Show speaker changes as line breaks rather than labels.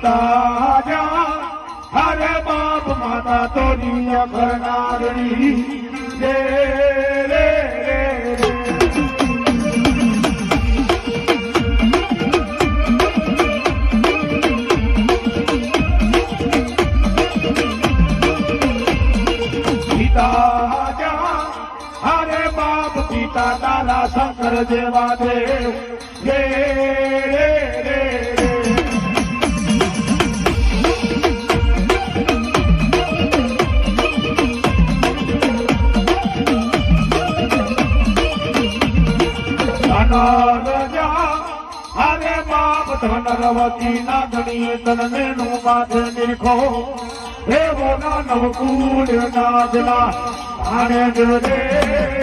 પિતા જા હરે બાપ માતા તોરી અખરનારણી રે રે રે પિતા જા હરે બાપ પિતા દાદા શંકર જેવા દેવ રે રે રે હરે બાપ ધનરવતી નાગણી તનને નું માથે નિરખો એવો ના નવકુળ નાજના આને રે